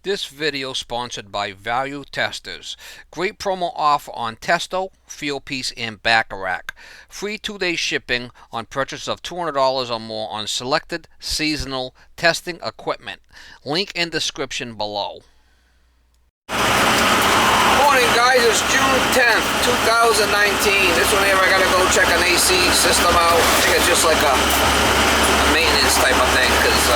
This video sponsored by Value Testers. Great promo offer on Testo, Fieldpiece, and Bacharach. Free 2-day shipping on purchase of $200 or more on selected seasonal testing equipment. Link in description below. Morning guys, it's June 10th, 2019. This one here I gotta go check an AC system out. I think it's just like a maintenance type of thing because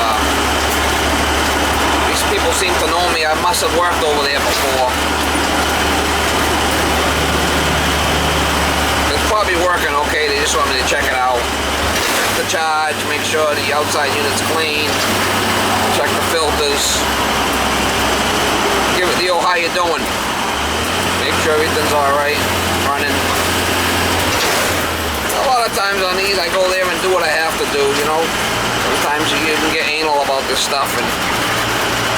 people seem to know me. I must have worked over there before. It's probably working okay. They just want me to check it out. Check the charge, make sure the outside unit's clean, check the filters, give it the old how you doing, make sure everything's alright, running. A lot of times on these I go there and do what I have to do, you know. Sometimes you can get anal about this stuff and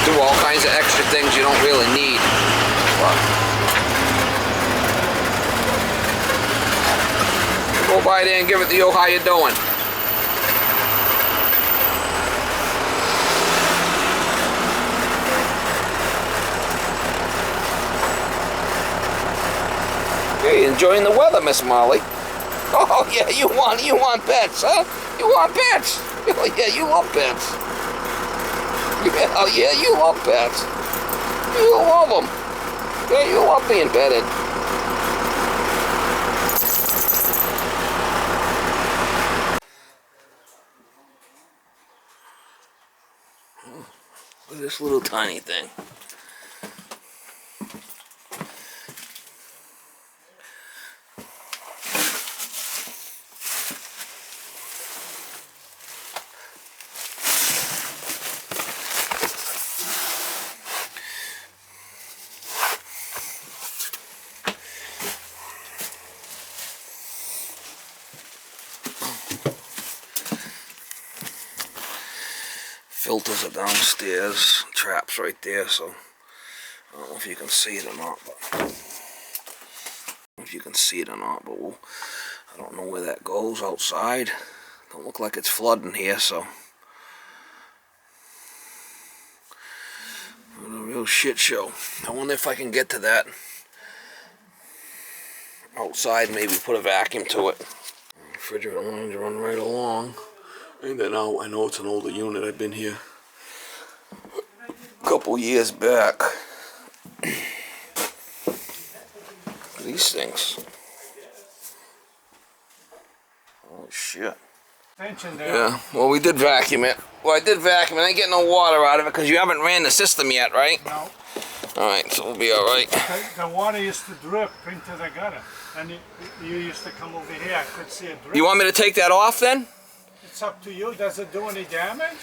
do all kinds of extra things you don't really need. But go by there and give it the yo, how you doing? Hey, enjoying the weather, Miss Molly? Oh yeah, you want pets, huh? You want pets? Oh yeah, you love pets. Oh yeah, you love pets. You love them. Yeah, you love being petted. Look at this little tiny thing. Filters are downstairs, traps right there, so I don't know if you can see it or not, I don't know where that goes outside. Don't look like it's flooding here, so a real shit show. I wonder if I can get to that outside, maybe put a vacuum to it. Refrigerator lines run right along. And then I know it's an older unit. I've been here a couple years back. These things. Oh shit. Yeah, well we did vacuum it. Well, I did vacuum it. I ain't getting no water out of it because you haven't ran the system yet, right? No. Alright, so we'll be alright. The water used to drip into the gutter. And you used to come over here. I could see it drip. You want me to take that off then? It's up to you. Does it do any damage?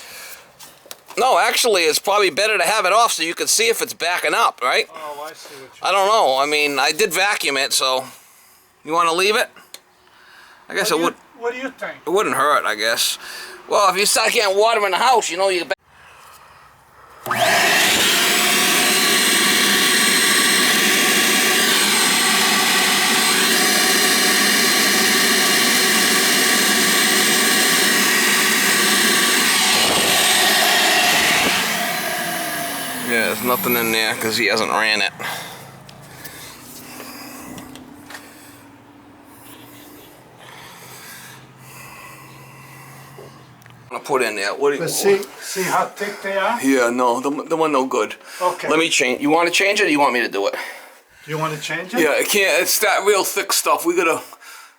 No, actually, it's probably better to have it off so you can see if it's backing up, right? Oh, I see what you I don't know. I mean, I did vacuum it, so you want to leave it? I guess it would. What do you think? It wouldn't hurt, I guess. Well, if you start getting water in the house, you know you. Yeah, there's nothing in there because he hasn't ran it. I'm gonna put in there. What do you? But see how thick they are? Yeah, no, the one no good. Okay. Let me change. You want to change it, or you want me to do it? Do you want to change it? Yeah, it can't. It's that real thick stuff. We gotta.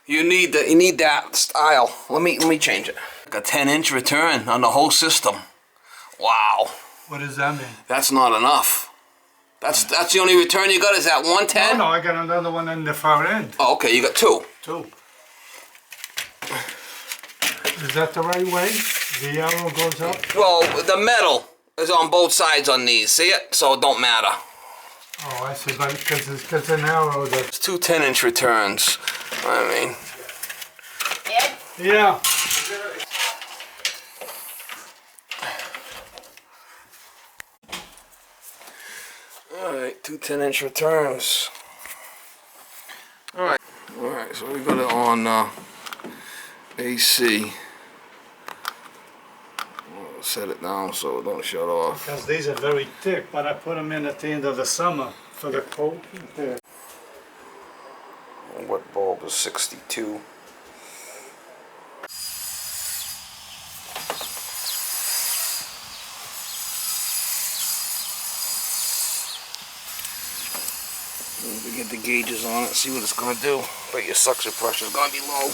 You need that style. Let me change it. Like a 10-inch return on the whole system. Wow. What does that mean? That's not enough. That's the only return you got is that 110? No, I got another one in the far end. Oh, okay, you got two. Two. Is that the right way? The arrow goes up? Well, the metal is on both sides on these. See it? So it don't matter. Oh, I see. But because an arrow that. It's two 10-inch returns. I mean. Yeah. Alright, two 10-inch returns. Alright, so we got it on AC. set it down so it don't shut off. Because these are very thick, but I put them in at the end of the summer for the cold. What bulb is 62? We get the gauges on it, see what it's gonna do. But your suction pressure is gonna be low.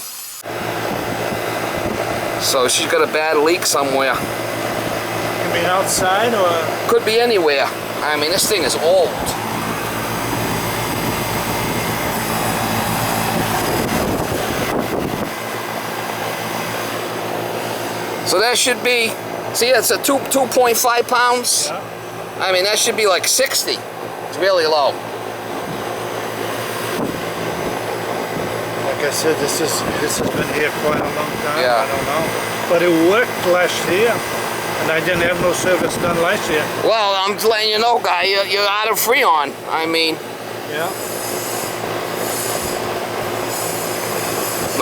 So she's got a bad leak somewhere. You mean outside or? Could be anywhere. I mean, this thing is old. So that should be, see, it's a 2.5 pounds. Yeah. I mean, that should be like 60. It's really low. Like I said, this has been here quite a long time. Yeah. I don't know, but it worked last year, and I didn't have no service done last year. Well, I'm just letting you know, guy, you're out of Freon. I mean, Yeah.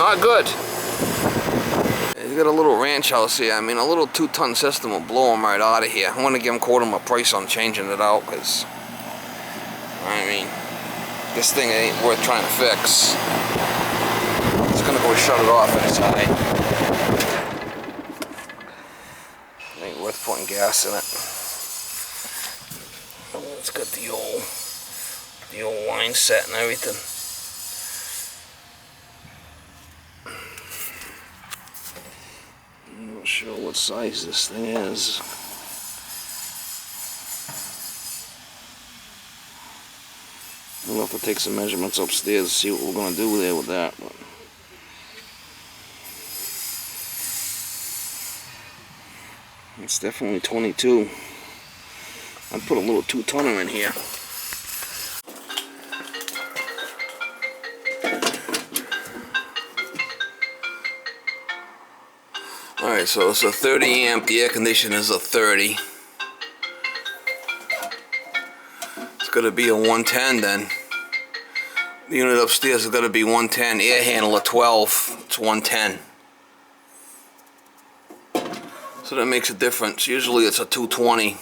not good. You got a little ranch house here. I mean, a little 2-ton system will blow them right out of here. I want to give them quote them a price on changing it out, because I mean, this thing ain't worth trying to fix. It's gonna go shut it off inside. It ain't worth putting gas in it. Oh, it's got the old line set and everything. I'm not sure what size this thing is. We'll have to take some measurements upstairs to see what we're going to do there with that. But it's definitely 22. I'd put a little 2-tonner in here. Alright, so it's a 30 amp, the air conditioner is a 30. It's going to be a 110 then. The unit upstairs is going to be 110, air handler 12, it's 110. So that makes a difference. Usually it's a 220,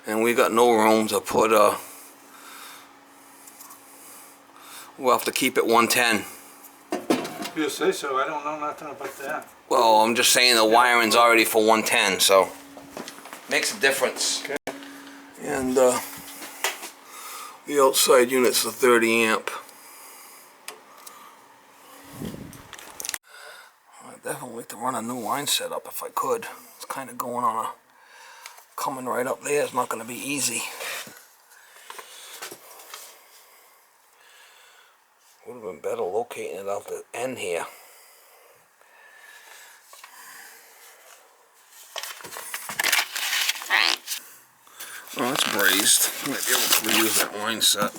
and we got no room to put we'll have to keep it 110. You say so, I don't know nothing about that. Well, I'm just saying the wiring's already for 110, so makes a difference. Okay. And the outside unit's a 30 amp. I'd definitely like to run a new line setup if I could. It's kind of going on coming right up there. It's not going to be easy. Would have been better locating it out the end here. Oh, it's brazed. Might be able to reuse that line set.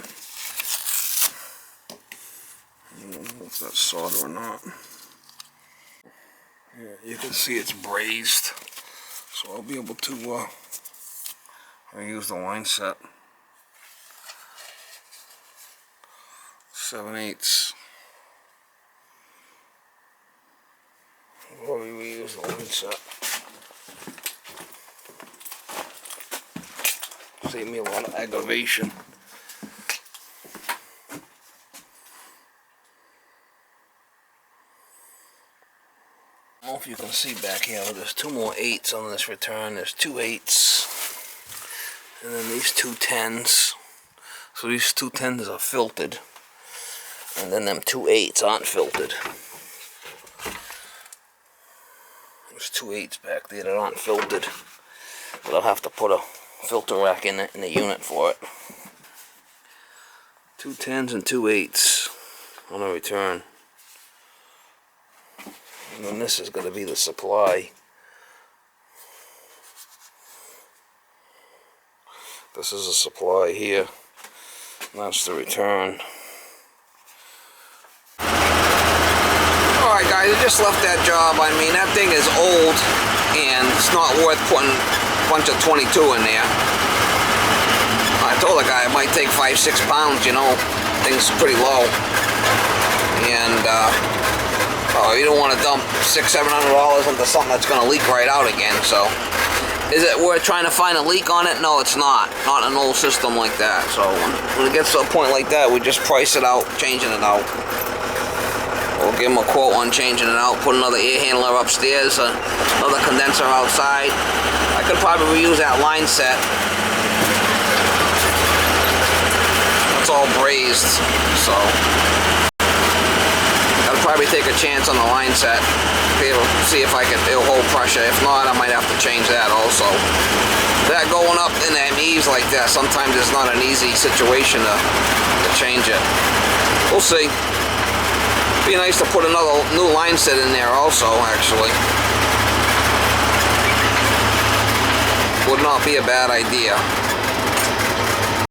I don't know if that's solder or not. Yeah, you can see it's brazed. So I'll be able to reuse the line set. 7/8. We'll reuse the line set. Save me a lot of aggravation. I don't know if you can see back here, there's 2 more 8s on this return. There's 2 8s. And then these 2 10s. So these 2 10s are filtered. And then them 2 8s aren't filtered. There's 2 8s back there that aren't filtered. But I'll have to put a filter rack in the unit for it. 2 10s and 2 8s on a return. And then this is going to be the supply. This is a supply here. And that's the return. Alright guys, I just left that job. I mean, that thing is old and it's not worth putting a bunch of 22 in there. I told the guy it might take 5-6 pounds, you know. Thing's pretty low. And you don't want to dump $600-700 into something that's going to leak right out again. So Is it worth trying to find a leak on it? No, it's not. Not an old system like that. So when it gets to a point like that, we just price it out, changing it out. We'll give them a quote on changing it out, put another air handler upstairs, another condenser outside. I could probably reuse that line set. That's all brazed, so I'd probably take a chance on the line set. Be able to see if it'll hold pressure. If not, I might have to change that also. That going up in them eaves like that, sometimes it's not an easy situation to change it. We'll see. Be nice to put another new line set in there also, actually. Would not be a bad idea.